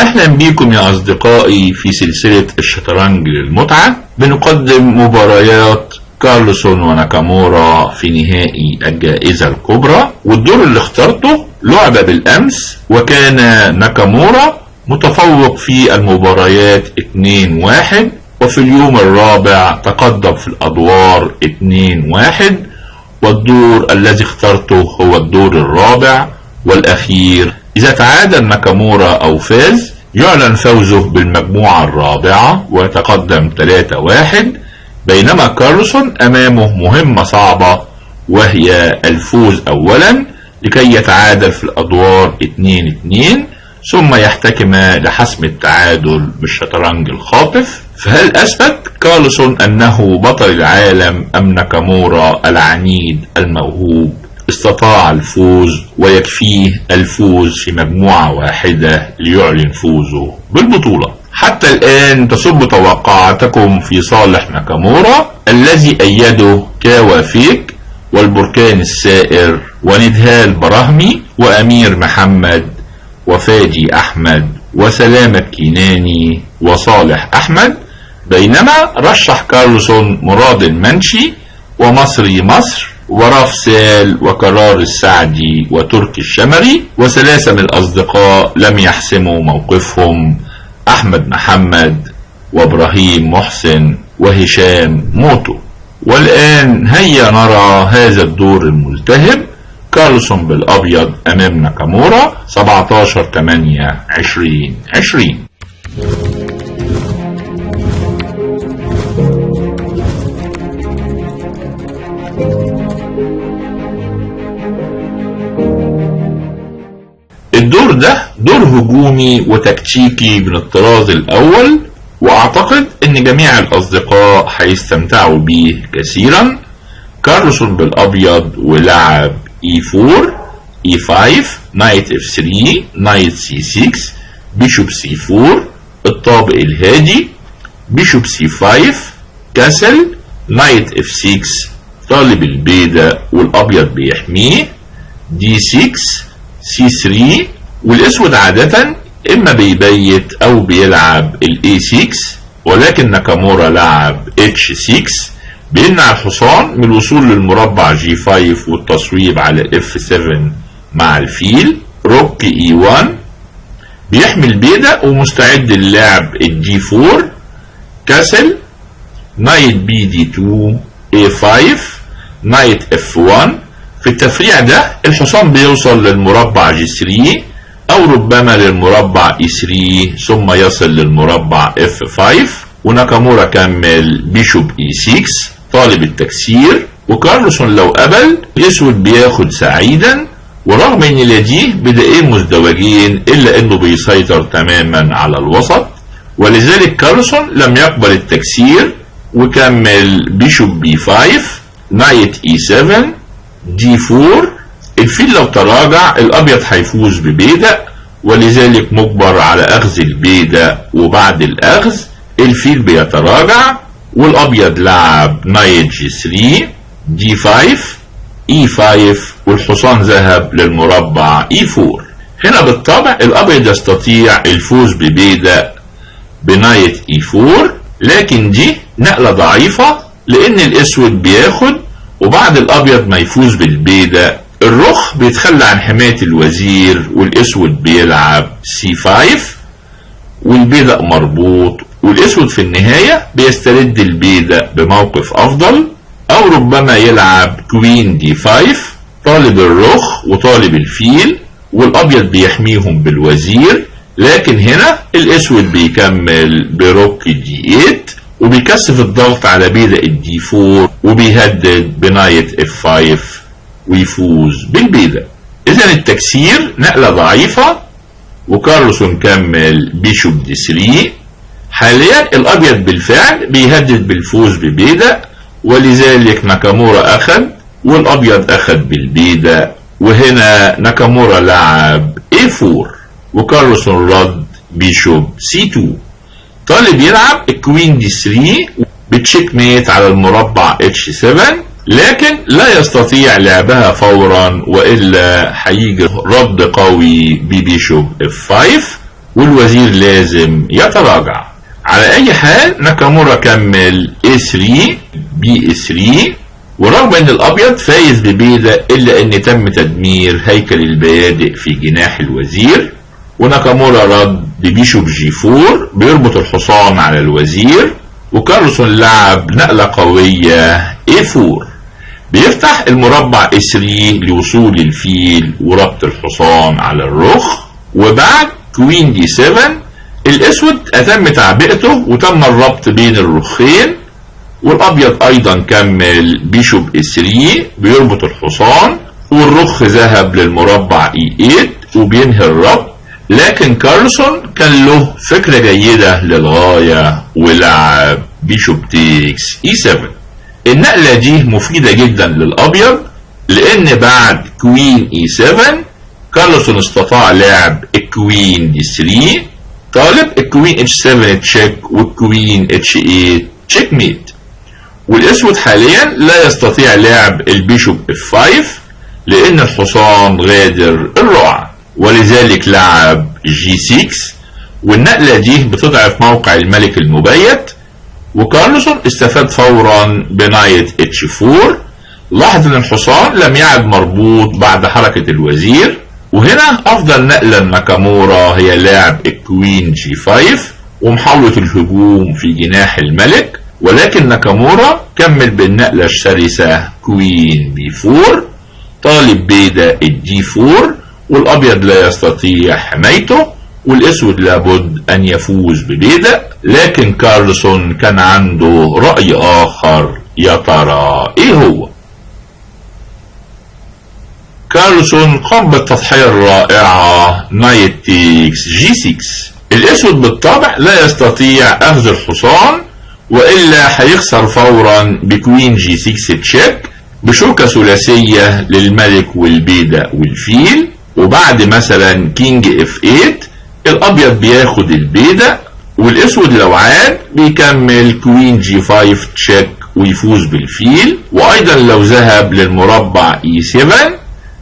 أهلا بكم يا أصدقائي في سلسلة الشطرنج للمتعة. بنقدم مباريات كارلسون وناكامورا في نهائي الجائزة الكبرى، والدور اللي اخترته لعب بالأمس، وكان ناكامورا متفوق في المباريات 2-1، وفي اليوم الرابع تقدم في الأدوار 2-1، والدور الذي اخترته هو الدور الرابع والأخير. إذا تعادل ناكامورا أو فاز يعلن فوزه بالمجموعة الرابعة ويتقدم 3-1، بينما كارلسون أمامه مهمة صعبة وهي الفوز أولا لكي يتعادل في الأدوار 2-2 ثم يحتكم لحسم التعادل بالشطرنج الخاطف. فهل أثبت كارلسون أنه بطل العالم أم ناكامورا العنيد الموهوب استطاع الفوز ويكفيه الفوز في مجموعة واحدة ليعلن فوزه بالبطولة؟ حتى الآن تصب توقعاتكم في صالح ناكامورا الذي أيده كاوا فيك والبركان السائر وندهال براهمي وأمير محمد وفادي أحمد وسلامة كيناني وصالح أحمد، بينما رشح كارلسون مراد المنشي ومصري مصر وراف سال وقرار السعدي وتركي الشمري، وثلاثة من الأصدقاء لم يحسموا موقفهم: أحمد محمد وإبراهيم محسن وهشام موتو. والآن هيا نرى هذا الدور الملتهب. كارلسون بالأبيض أمام ناكامورا 17-8-2020. الدور ده دور هجومي وتكتيكي من الطراز الأول، وأعتقد أن جميع الأصدقاء هيستمتعوا بيه كثيرا. كارلسون بالأبيض ولعب E4 E5 نايت F3 نايت C6 بيشوب C4 الطابق الهادي بيشوب C5 كاسل نايت F6 طالب البيدة والأبيض بيحميه D6 C3، والاسود عادة اما بيبيت او بيلعب ال A6، ولكن ناكامورا لعب H6 بيمنع الحصان من الوصول للمربع G5 والتصويب على F7 مع الفيل. روك E1 بيحمي البيدة ومستعد للعب ال G4 كاسل نايت BD2 A5 نايت F1. في التفريع ده الحصان بيوصل للمربع G3 او ربما للمربع E3 ثم يصل للمربع F5، وناكامورا كمل بيشوب E6 طالب التكسير. وكارلسون لو قبل الاسود بياخد سعيدا، ورغم ان لديه بدائين مزدوجين الا انه بيسيطر تماما على الوسط، ولذلك كارلسون لم يقبل التكسير وكمل بيشوب B5 نايت E7 D4. الفيل لو تراجع الابيض هيفوز ببيدق، ولذلك مجبر على اخذ البيدق، وبعد الاخذ الفيل بيتراجع والابيض لعب نايت G3 D5 E5 والحصان ذهب للمربع E4. هنا بالطبع الابيض يستطيع الفوز ببيدق بنايت E4، لكن دي نقلة ضعيفة لان الاسود بياخد وبعد الابيض ما يفوز بالبيدق الرخ بيتخلى عن حماية الوزير والاسود بيلعب C5 والبيدق مربوط، والاسود في النهاية بيسترد البيدق بموقف افضل، او ربما يلعب كوين D5 طالب الرخ وطالب الفيل والابيض بيحميهم بالوزير، لكن هنا الاسود بيكمل بروك D8 وبيكثف الضغط على بيدق D4 وبيهدد بنايت F5 ويفوز بالبيدق. اذا التكسير نقلة ضعيفة، وكارلسون كمل بيشوب D3. حاليا الابيض بالفعل بيهدد بالفوز ببيدق، ولذلك ناكامورا اخذ والابيض اخذ بالبيدق، وهنا ناكامورا لعب A4 وكارلسون رد بيشوب C2. طالب يلعب الكوين D3 بتشيك ميت على المربع H7، لكن لا يستطيع لعبها فورا والا هيجي رد قوي ببيشوب F5 والوزير لازم يتراجع. على اي حال ناكامورا كمل A3 B3، ورغم ان الابيض فايز ببيدق الا ان تم تدمير هيكل البيادق في جناح الوزير، وناكامورا رد ببيشوب G4 بيربط الحصان على الوزير، وكارلسون لعب نقلة قوية A4 بيفتح المربع A3 لوصول الفيل وربط الحصان على الرخ. وبعد كوين D7 الاسود اتم تعبئته وتم الربط بين الرخين، والابيض ايضا كمل بيشوب A3 بيربط الحصان، والرخ ذهب للمربع E8 وبينهي الربط. لكن كارلسون كان له فكرة جيدة للغاية ولعب بيشوب تيكس E7. النقلة دي مفيدة جدا للابيض، لان بعد كوين E7 كارلسون استطاع لعب الكوين D3 طالب الكوين H7 تشيك والكوين H8 تشيك ميت، والاسود حاليا لا يستطيع لعب البيشوب F5 لان الحصان غادر الرقعة، ولذلك لعب G6، والنقلة دي بتضعف موقع الملك المبيت. وكارلسون استفاد فورا بنايت H4. لاحظ ان الحصان لم يعد مربوط بعد حركة الوزير، وهنا افضل نقلة لناكامورا هي لعب الكوين G5 ومحاولة الهجوم في جناح الملك، ولكن ناكامورا كمل بالنقلة الشرسة كوين B4 طالب بيدق الD4، والابيض لا يستطيع حمايته، والاسود لابد ان يفوز ببيدق. لكن كارلسون كان عنده رأي اخر، يا ترى ايه هو؟ كارلسون قام بالتضحية الرائعة نايت تيكس G6. الاسود بالطبع لا يستطيع اخذ الحصان، والا هيخسر فورا بكوين G6 تشيك بشوكة ثلاثية للملك والبيدق والفيل. وبعد مثلا كينج F8 الابيض بياخد البيدق، والاسود لو عاد بيكمل كوين G5 تشيك ويفوز بالفيل. وايضا لو ذهب للمربع E7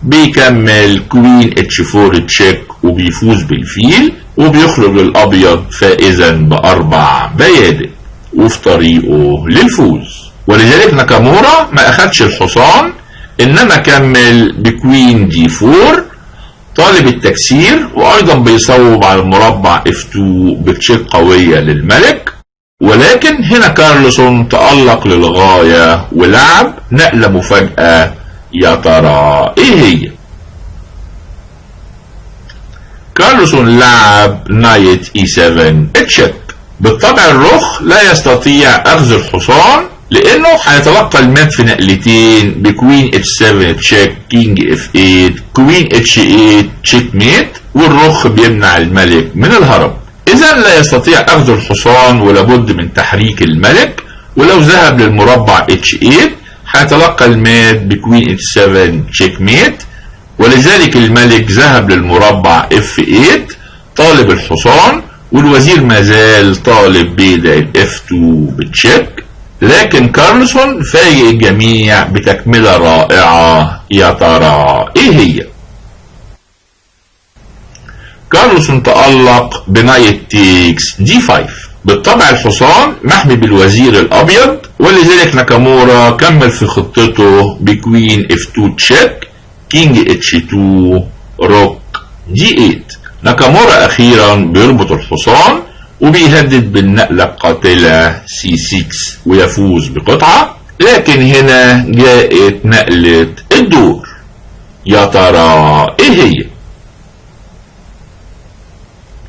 بيكمل كوين H4 تشيك وبيفوز بالفيل، وبيخرج الابيض فائزا باربع بيادق وفي طريقه للفوز. ولذلك ناكامورا ما اخدش الحصان، انما كمل بكوين D4 طالب التكسير، وايضا بيصوب على المربع F2 بتشيك قوية للملك. ولكن هنا كارلسون تألق للغاية ولعب نقلة مفاجأة، يا ترى ايه هي؟ كارلسون لعب نايت E7 تشيك. بالطبع الرخ لا يستطيع اخذ الحصان لانه هيتلقى المات في نقلتين بكوين H7 تشيك كينج F8 كوين H8 تشيك ميت، والرخ بيمنع الملك من الهرب. اذا لا يستطيع اخذ الحصان ولابد من تحريك الملك، ولو ذهب للمربع H8 هيتلقى المات بكوين H7 تشيك ميت، ولذلك الملك ذهب للمربع F8 طالب الحصان، والوزير مازال طالب بيدق F2 بتشيك. لكن كارلسون فاجئ الجميع بتكملة رائعة، يا ترى ايه هي؟ كارلسون تألق بنايت تيكس D5. بالطبع الحصان محمي بالوزير الابيض، ولذلك ناكامورا كمل في خطته بكوين F2 تشيك كينج H2 روك D8. ناكامورا اخيرا بيربط الحصان وبيهدد بالنقلة القاتلة C6 ويفوز بقطعة. لكن هنا جاءت نقلة الدور، يا ترى ايه هي؟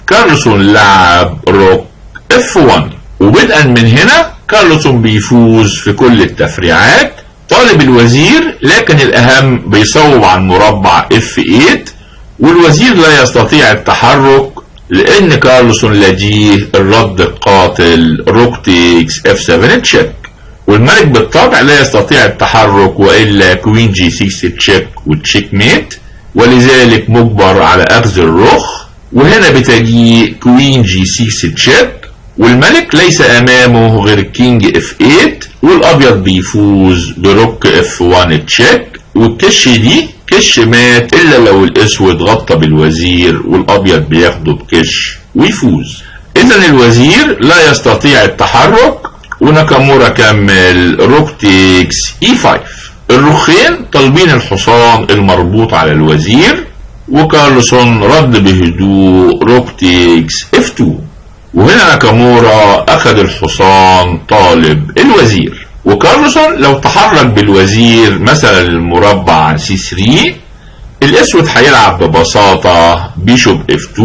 كارلسون لعب روك F1، وبدءا من هنا كارلسون بيفوز في كل التفريعات طالب الوزير، لكن الاهم بيصوب على المربع F8، والوزير لا يستطيع التحرك لان كارلسون لديه الرد القاتل روك تيكس F7 تشيك، والملك بالطبع لا يستطيع التحرك والا كوين G6 تشيك وتشيك ميت، ولذلك مجبر على اخذ الرخ. وهنا بتجي كوين G6 تشيك، والملك ليس امامه غير كينج F8، والابيض بيفوز بروك F1 تشيك. والكش دي كش مات الا لو الاسود غطى بالوزير والابيض بياخده بكش ويفوز. اذا الوزير لا يستطيع التحرك، وناكامورا كمل روك تيكس E5. الرخين طالبين الحصان المربوط على الوزير، وكارلسون رد بهدوء روك تيكس F2. وهنا ناكامورا اخذ الحصان طالب الوزير. وكارلسون لو تحرك بالوزير مثلا المربع C3، الاسود هيلعب ببساطة بيشوب F2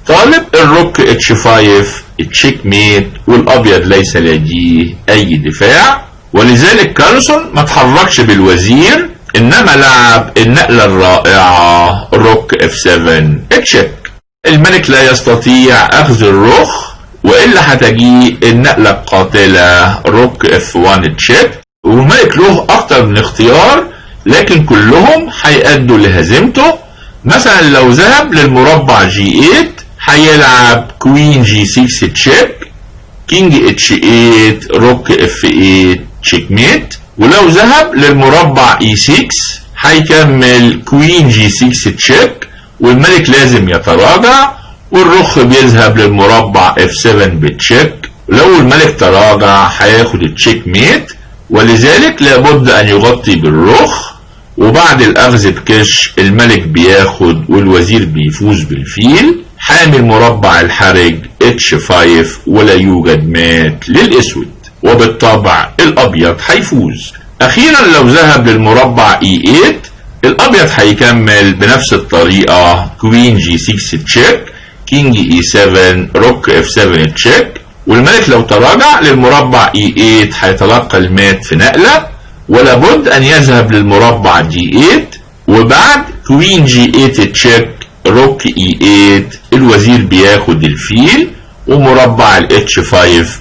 طالب الروك H5 تشيك ميت، والابيض ليس لديه اي دفاع، ولذلك كارلسون ما تحركش بالوزير، انما لعب النقلة الرائعة روك F7 تشيك. الملك لا يستطيع اخذ الرخ، والا هتجي النقلة القاتلة روك F1 تشيك. والملك له اكتر من اختيار، لكن كلهم هيأدوا لهزيمته. مثلا لو ذهب للمربع G8 هيلعب كوين G6 تشيك، كينج H8 روك F8 تشيك ميت. ولو ذهب للمربع E6 هيكمل كوين G6 تشيك، والملك لازم يتراجع، والرخ بيذهب للمربع F7 بتشيك. لو الملك تراجع هياخد التشيك ميت، ولذلك لابد ان يغطي بالرخ، وبعد الاخذ بكش الملك بياخد والوزير بيفوز بالفيل. حامل مربع الحرج H5 ولا يوجد مات للاسود، وبالطبع الابيض هيفوز. اخيرا لو ذهب للمربع E8 الابيض هيكمل بنفس الطريقة كوين G6 تشيك، كينج E7 روك F7 تشيك. والملك لو تراجع للمربع E8 هيتلقى المات في نقلة، ولابد ان يذهب للمربع G8، وبعد كوين G8 تشيك روك E8 الوزير بياخد الفيل، ومربع ال H5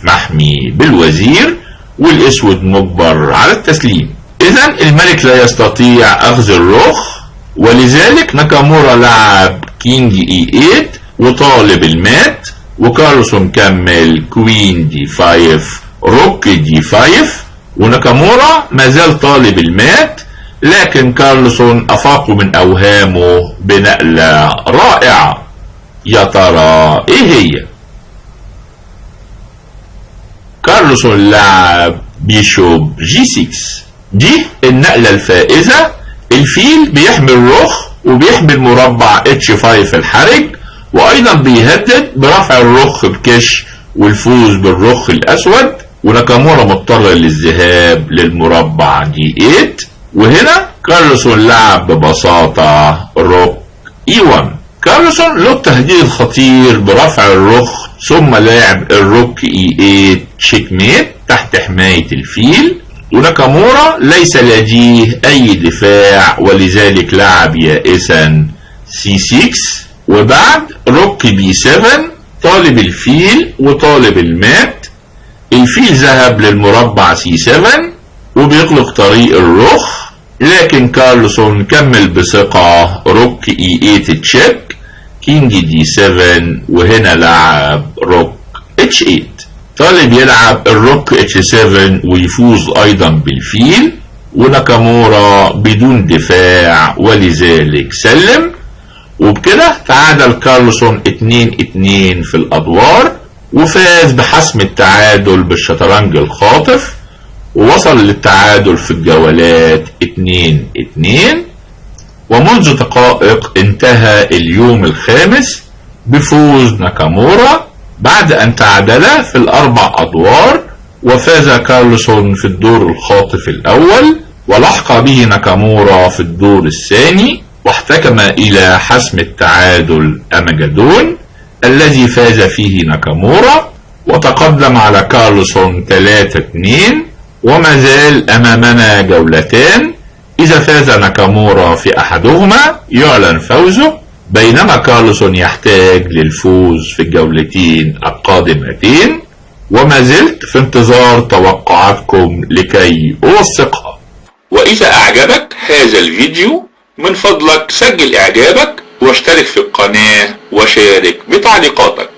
محمي بالوزير، والاسود مجبر على التسليم. اذا الملك لا يستطيع اخذ الرخ، ولذلك ناكامورا لعب كينج E8 وطالب المات، وكارلسون كمل كوين D5 روك D5، وناكامورا ما زال طالب المات، لكن كارلسون افاق من اوهامه بنقلة رائعة. يا ترى ايه هي؟ كارلسون لعب بيشوب G6. دي النقلة الفائزة. الفيل بيحمل رخ وبيحمل مربع H5 الحرج، وايضا بيهدد برفع الرخ بكش والفوز بالرخ الاسود. وناكامورا مضطر للذهاب للمربع G8، وهنا كارلسون لعب ببساطة روك E1. كارلسون له التهديد الخطير برفع الرخ، ثم لعب الروك E8 تشيك ميت تحت حماية الفيل. وناكامورا ليس لديه اي دفاع، ولذلك لعب يائسا C6، وبعد روك B7 طالب الفيل وطالب المات. الفيل ذهب للمربع C7 وبيغلق طريق الرخ، لكن كارلسون كمل بثقة روك E8 تشيك، كينج D7، وهنا لعب روك H8. طالب يلعب الروك H7 ويفوز ايضا بالفيل، وناكامورا بدون دفاع ولذلك سلم. وبكده تعادل كارلسون 2-2 في الادوار، وفاز بحسم التعادل بالشطرنج الخاطف، ووصل للتعادل في الجولات 2-2. ومنذ دقائق انتهى اليوم الخامس بفوز ناكامورا بعد ان تعادل في الاربع ادوار، وفاز كارلسون في الدور الخاطف الاول، ولحق به ناكامورا في الدور الثاني، واحتكم الى حسم التعادل أمجدون الذي فاز فيه ناكامورا، وتقدم على كارلسون 3-2. وما زال امامنا جولتان، اذا فاز ناكامورا في احدهما يعلن فوزه، بينما كارلسون يحتاج للفوز في الجولتين القادمتين. وما زلت في انتظار توقعاتكم لكي اوثقها. واذا اعجبك هذا الفيديو من فضلك سجل اعجابك واشترك في القناة وشارك بتعليقاتك.